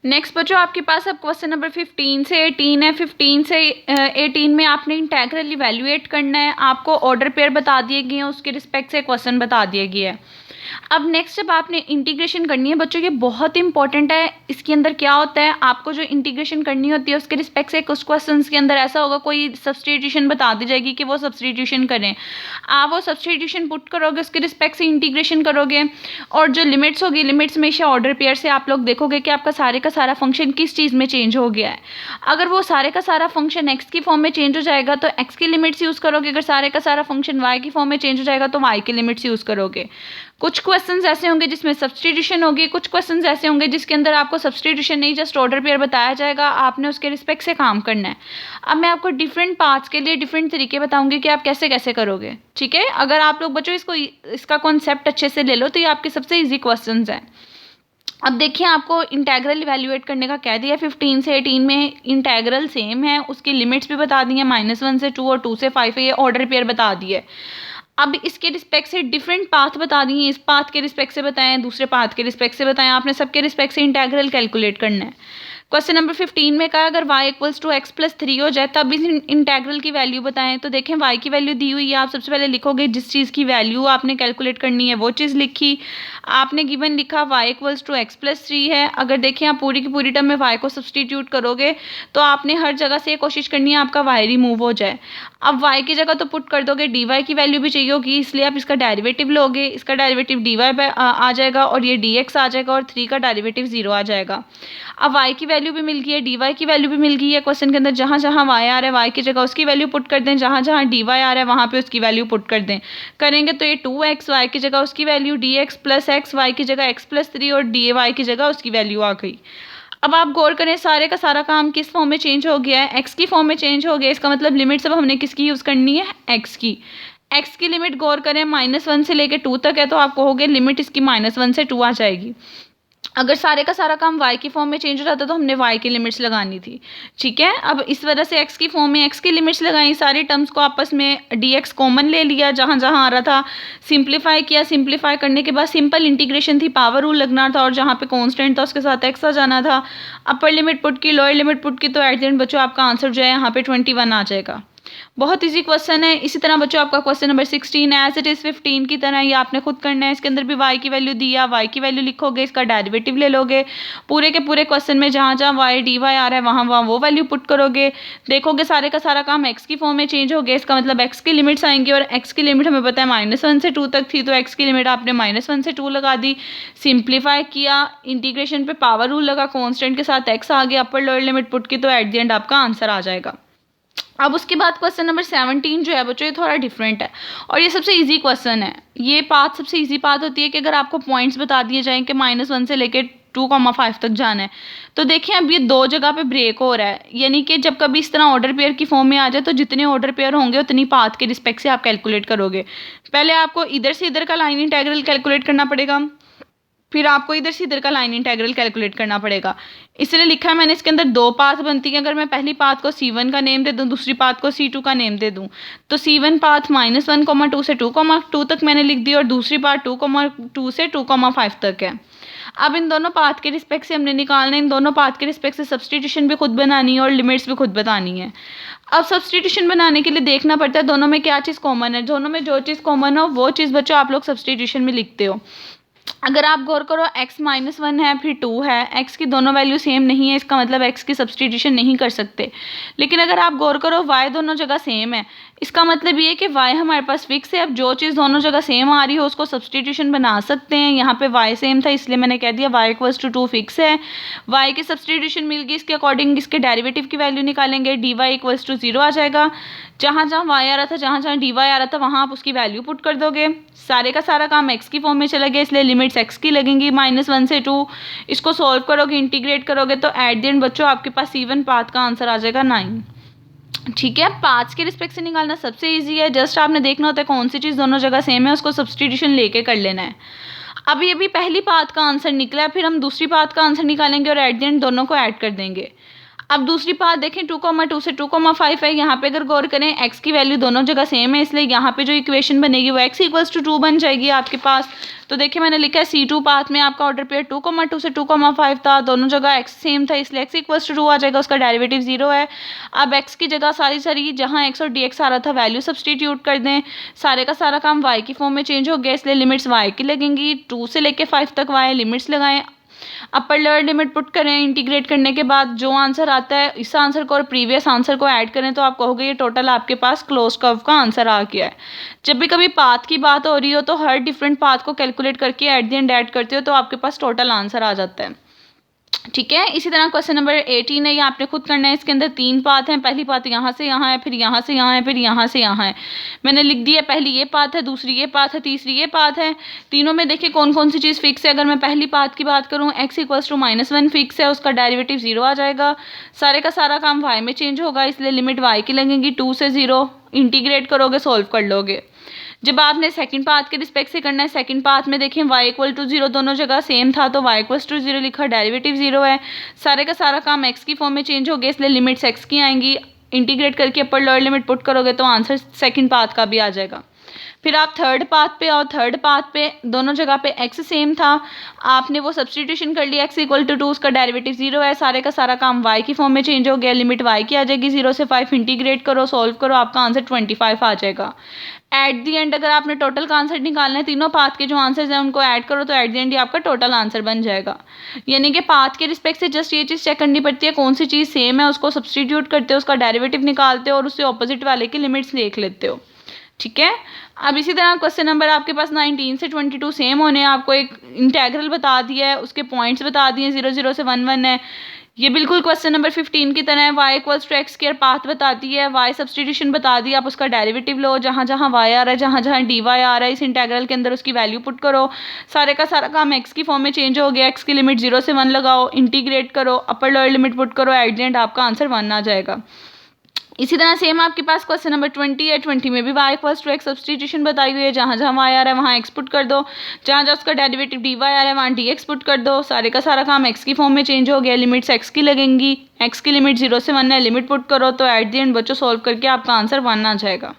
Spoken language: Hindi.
नेक्स्ट बच्चों आपके पास अब क्वेश्चन नंबर 15 से 18 है। 15 से 18 में आपने इंटेग्रल इवैल्यूएट करना है। आपको ऑर्डर पेयर बता दिए गए हैं, उसके रिस्पेक्ट से क्वेश्चन बता दिया गया है। अब नेक्स्ट जब आपने इंटीग्रेशन करनी है बच्चों, ये बहुत इंपॉर्टेंट है। इसके अंदर क्या होता है, आपको जो इंटीग्रेशन करनी होती है उसके रिस्पेक्ट से कुछ क्वेश्चंस के अंदर ऐसा होगा, कोई सब्स्टिट्यूशन बता दी जाएगी कि वो सब्स्टिट्यूशन करें। आप वो सब्स्टिट्यूशन पुट करोगे, उसके रिस्पेक्ट से इंटीग्रेशन करोगे, और जो लिमिट्स होगी, लिमिट्स में से ऑर्डर पेयर से आप लोग देखोगे कि आपका सारे का सारा फंक्शन किस चीज़ में चेंज हो गया है। अगर वो सारे का सारा फंक्शन एक्स की फॉर्म में चेंज हो जाएगा तो एक्स की लिमिट्स यूज़ करोगे। अगर सारे का सारा फंक्शन वाई की फॉर्म में चेंज हो जाएगा तो वाई की लिमिट्स यूज़ करोगे। कुछ क्वेश्चंस ऐसे होंगे जिसमें सब्स्टिट्यूशन होगी, कुछ क्वेश्चंस ऐसे होंगे जिसके अंदर आपको सब्स्टिट्यूशन नहीं, जस्ट ऑर्डर पेयर बताया जाएगा, आपने उसके रिस्पेक्ट से काम करना है। अब मैं आपको डिफरेंट पार्ट्स के लिए डिफरेंट तरीके बताऊंगी कि आप कैसे कैसे करोगे, ठीक है। अगर आप लोग बच्चों इसका कॉन्सेप्ट अच्छे से ले लो तो ये आपके सबसे ईजी क्वेश्चंस हैं। अब देखिए, आपको इंटेग्रल इवैल्यूएट करने का कह दिया। 15 से 18 में इंटेग्रल सेम है, उसकी लिमिट्स भी बता दी हैं, -1 से 2 और 2 से 5 है, ये ऑर्डर पेयर बता दिए। अब इसके रिस्पेक्ट से डिफरेंट पाथ बता दिए, इस पाथ के रिस्पेक्ट से बताएं, दूसरे पाथ के रिस्पेक्ट से बताएं, आपने सबके रिस्पेक्ट से इंटेग्रल कैलकुलेट करना है। क्वेश्चन नंबर 15 में कहा अगर y equals to X plus 3 हो जाए तब इस इंटेग्रल की वैल्यू बताएं। तो देखें, y की वैल्यू दी हुई है, आप सबसे पहले लिखोगे जिस चीज़ की वैल्यू आपने कैलकुलेट करनी है वो चीज़ लिखी। आपने गिवन लिखा y equals to X plus 3 है। अगर देखें आप पूरी की पूरी टर्म में y को सब्सटीट्यूट करोगे तो आपने हर जगह से कोशिश करनी है आपका y रिमूव हो जाए। अब y की जगह तो पुट कर दोगे, dy की वैल्यू भी चाहिए होगी, इसलिए आप इसका डेरिवेटिव लोगे। इसका डेरिवेटिव dy आ जाएगा और ये dx आ जाएगा और 3 का डेरिवेटिव 0 आ जाएगा। अब y की वैल्यू भी मिल गई है, dy की वैल्यू भी मिल गई है। क्वेश्चन के अंदर जहाँ जहाँ y आ रहा है y की जगह उसकी वैल्यू पुट कर दें, जहाँ जहाँ dy आ रहा है वहाँ पे उसकी वैल्यू पुट कर दें। करेंगे तो ये 2x, y की जगह उसकी value, dx plus x, y की जगह x प्लस 3 और dy की जगह उसकी वैल्यू आ गई। अब आप गौर करें, सारे का सारा काम किस फॉर्म में चेंज हो गया है, x की फॉर्म में चेंज हो गया। इसका मतलब लिमिट सब हमने किसकी यूज़ करनी है, x की। x की लिमिट गौर करें -1 से लेकर 2 तक है, तो आप कहोगे लिमिट इसकी -1 से 2 आ जाएगी। अगर सारे का सारा काम y की फॉर्म में चेंज हो जाता तो हमने y की लिमिट्स लगानी थी, ठीक है। अब इस वजह से x की फॉर्म में x की लिमिट्स लगाई, सारी टर्म्स को आपस में dx कॉमन ले लिया, जहाँ जहाँ आ रहा था सिंप्लीफाई किया। सिंप्लीफाई करने के बाद सिंपल इंटीग्रेशन थी, पावर रूल लगना था, और जहाँ पे कांस्टेंट था उसके साथ x आ जाना था। अपर लिमिट पुट की, लोअर लिमिट पुट की, तो एट द एंड बच्चों आपका आंसर जो है यहाँ पे 21 आ जाएगा। बहुत इजी क्वेश्चन है। इसी तरह बच्चों आपका क्वेश्चन नंबर 16 है, एज इट इज़ 15 की तरह, ये आपने खुद करना है। इसके अंदर भी y की वैल्यू दी है, y की वैल्यू लिखोगे, इसका डेरिवेटिव ले लोगे। पूरे के पूरे क्वेश्चन में जहाँ जहाँ y dy आ रहा है वहाँ वहाँ वो वैल्यू पुट करोगे। देखोगे सारे का सारा काम x की फॉर्म में चेंज हो गया, इसका मतलब x की लिमिट्स आएंगी, और x की लिमिट हमें पता है -1 से 2 तक थी, तो x की लिमिट आपने -1 से 2 लगा दी। सिंप्लीफाई किया, इंटीग्रेशन पे पावर रूल लगा, कॉन्स्टेंट के साथ x आ गया, अपर लोअर लिमिट पुट की, तो एट द एंड आपका आंसर आ जाएगा। अब उसके बाद क्वेश्चन नंबर 17 जो है बच्चों, ये थोड़ा डिफरेंट है और ये सबसे इजी क्वेश्चन है। ये पाथ सबसे इजी पाथ होती है कि अगर आपको पॉइंट्स बता दिए जाएं कि -1 से लेकर 2,5 तक जाना है, तो देखिए अब ये 2 जगह पे ब्रेक हो रहा है, यानी कि जब कभी इस तरह ऑर्डर पेयर की फॉर्म में आ जाए तो जितने ऑर्डर पेयर होंगे उतनी पाथ के रिस्पेक्ट से आप कैलकुलेट करोगे। पहले आपको इधर से इधर का लाइन इंटेग्रल कैलकुलेट करना पड़ेगा, फिर आपको इधर से इधर का लाइन इंटेग्रल कैलकुलेट करना पड़ेगा। इसलिए लिखा है मैंने, इसके अंदर 2 पाथ बनती हैं। अगर मैं पहली पाथ को C1 का नेम दे दूं, दूसरी पाथ को C2 का नेम दे दूं, तो C1 पाथ -1,2 से 2,2 तक मैंने लिख दी, और दूसरी पाथ 2,2 से 2,5 तक है। अब इन दोनों पाथ के रिस्पेक्ट से हमने निकालना है, इन दोनों पाथ के रिस्पेक्ट से सब्सटीट्यूशन भी खुद बनानी है और लिमिट्स भी खुद बतानी है। अब सब्सटीट्यूशन बनाने के लिए देखना पड़ता है दोनों में क्या चीज़ कॉमन है। दोनों में जो चीज़ कॉमन हो वो चीज़ बच्चों आप लोग सब्सटीट्यूशन में लिखते हो। अगर आप गौर करो, x -1 है फिर 2 है, x की दोनों वैल्यू सेम नहीं है, इसका मतलब x की सब्सटीट्यूशन नहीं कर सकते। लेकिन अगर आप गौर करो, y दोनों जगह सेम है, इसका मतलब ये कि y हमारे पास फिक्स है। अब जो चीज़ दोनों जगह सेम आ रही हो उसको सब्सटीट्यूशन बना सकते हैं। यहाँ पे y सेम था इसलिए मैंने कह दिया y इक्वल्स टू 2 फिक्स है। y की सब्सटीट्यूशन मिल गई, इसके अकॉर्डिंग इसके डेरिवेटिव की वैल्यू निकालेंगे, dy इक्वल्स टू 0 आ जाएगा। जहाँ जहाँ y आ रहा था, जहाँ जहाँ dy आ रहा था, वहाँ आप उसकी वैल्यू पुट कर दोगे। सारे का सारा काम x की फॉर्म में चला गया, इसलिए लिमिट्स x की लगेंगी -1 से 2। इसको सॉल्व करोगे, इंटीग्रेट करोगे, तो एट द एंड बच्चों आपके पास C1 पाथ का आंसर आ जाएगा 9। ठीक है, पाथ्स के रिस्पेक्ट से निकालना सबसे ईजी है। जस्ट आपने देखना होता है कौन सी चीज़ दोनों जगह सेम है, उसको सब्सटीट्यूशन लेके कर लेना है। अभी पहली पाथ का आंसर निकला है, फिर हम दूसरी पाथ का आंसर निकालेंगे और एट द एंड दोनों को ऐड कर देंगे। अब दूसरी पाथ देखें 2,2 से 2,5 है। यहाँ पे अगर गौर करें एक्स की वैल्यू दोनों जगह सेम है, इसलिए यहाँ पे जो इक्वेशन बनेगी वो x इक्वल्स टू 2 बन जाएगी आपके पास। तो देखिए मैंने लिखा है C2 पाथ में आपका ऑर्डर पेयर 2,2 से 2,5 था, दोनों जगह x सेम था, इसलिए x इक्वल्स टू 2 आ जाएगा, उसका डेरिवेटिव 0 है। अब x की जगह सारी जहाँ x और dx आ रहा था वैल्यू सब्सटीट्यूट कर दें, सारे का सारा काम y की फॉर्म में चेंज हो गया, इसलिए लिमिट्स y की लगेंगी, 2 से लेके 5 तक y लिमिट्स लगाएं, अपर लोअर लिमिट पुट करें, इंटीग्रेट करने के बाद जो आंसर आता है इस आंसर को और प्रीवियस आंसर को ऐड करें तो आप कहोगे ये टोटल आपके पास क्लोज कर्व का आंसर आ गया है। जब भी कभी पाथ की बात हो रही हो तो हर डिफरेंट पाथ को कैलकुलेट करके एट द एंड ऐड करते हो तो आपके पास टोटल आंसर आ जाता है। ठीक है, इसी तरह क्वेश्चन नंबर 18 है, ये आपने खुद करना है। इसके अंदर 3 पाथ हैं, पहली पाथ यहाँ से यहाँ है, फिर यहाँ से यहाँ है, फिर यहाँ से यहाँ है। मैंने लिख दिया, पहली ये पाथ है, दूसरी ये पाथ है, तीसरी ये पाथ है। तीनों में देखिए कौन कौन सी चीज़ फिक्स है। अगर मैं पहली पाथ की बात करूँ x इक्वल्स टू -1 फिक्स है, उसका डेरिवेटिव 0 आ जाएगा, सारे का सारा काम y में चेंज होगा, इसलिए लिमिट y की लगेंगी 2 से 0, इंटीग्रेट करोगे सोल्व कर लोगे। जब आपने सेकंड पाथ के रिस्पेक्ट से करना है, सेकंड पाथ में देखें y इक्वल टू 0 दोनों जगह सेम था तो y इक्वल्स टू 0 लिखा, डेरिवेटिव 0 है, सारे का सारा काम x की फॉर्म में चेंज हो गया, इसलिए लिमिट्स x की आएंगी, इंटीग्रेट करके अपर लोअर लिमिट पुट करोगे तो आंसर सेकंड पाथ का भी आ जाएगा। फिर आप थर्ड पाथ पे आओ, थर्ड पाथ पे दोनों जगह पे x सेम था, आपने वो सब्सटीट्यूशन कर लिया, x इक्वल टू 2, उसका डेरिवेटिव 0 है, सारे का सारा काम y की फॉर्म में चेंज हो गया, लिमिट y की आ जाएगी 0 से 5, इंटीग्रेट करो सोल्व करो, आपका आंसर 25 आ जाएगा। एट दी एंड अगर आपने टोटल का आंसर निकालना है, तीनों पाथ के जो आंसर्स हैं उनको ऐड करो तो एट दी एंड ये आपका टोटल आंसर बन जाएगा। यानी कि पाथ के रिस्पेक्ट से जस्ट ये चीज़ चेक करनी पड़ती है कौन सी चीज़ सेम है, उसको सब्सटीट्यूट करते हो, उसका डेरिवेटिव निकालते हो और उससे ऑपोजिट वाले की लिमिट्स देख लेते हो। ठीक है, अब इसी तरह क्वेश्चन नंबर आपके पास 19 से 22 सेम होने हैं। आपको एक इंटेग्रल बता दिया है, उसके पॉइंट्स बता दिए, 0 0 से 1 1 है। ये बिल्कुल क्वेश्चन नंबर 15 की तरह है, y equals to X square path बताती है, y सब्सटीट्यूशन बता दी, आप उसका डेरिवेटिव लो, जहाँ जहाँ y आ रहा है, जहाँ जहाँ dy आ रहा है, इस इंटेग्रल के अंदर उसकी वैल्यू पुट करो, सारे का सारा काम x की फॉर्म में चेंज हो गया, x की लिमिट 0 से 1 लगाओ, इंटीग्रेट करो, अपर लोअर लिमिट पुट करो, एट द एंड आपका आंसर 1 आ जाएगा। इसी तरह सेम आपके पास क्वेश्चन नंबर 20 है, 20 में भी y equals to X substitution बताई हुई है, जहाँ जहाँ y आ रहा है वहाँ x पुट कर दो, जहाँ जहाँ उसका डेरिवेटिव dy आ रहा है वहाँ dx पुट कर दो, सारे का सारा काम x की फॉर्म में चेंज हो गया, लिमिट्स x की लगेंगी, x की लिमिट 0 से 1 है, लिमिट पुट करो तो एट द एंड बच्चों सोल्व करके आपका आंसर 1 आ जाएगा।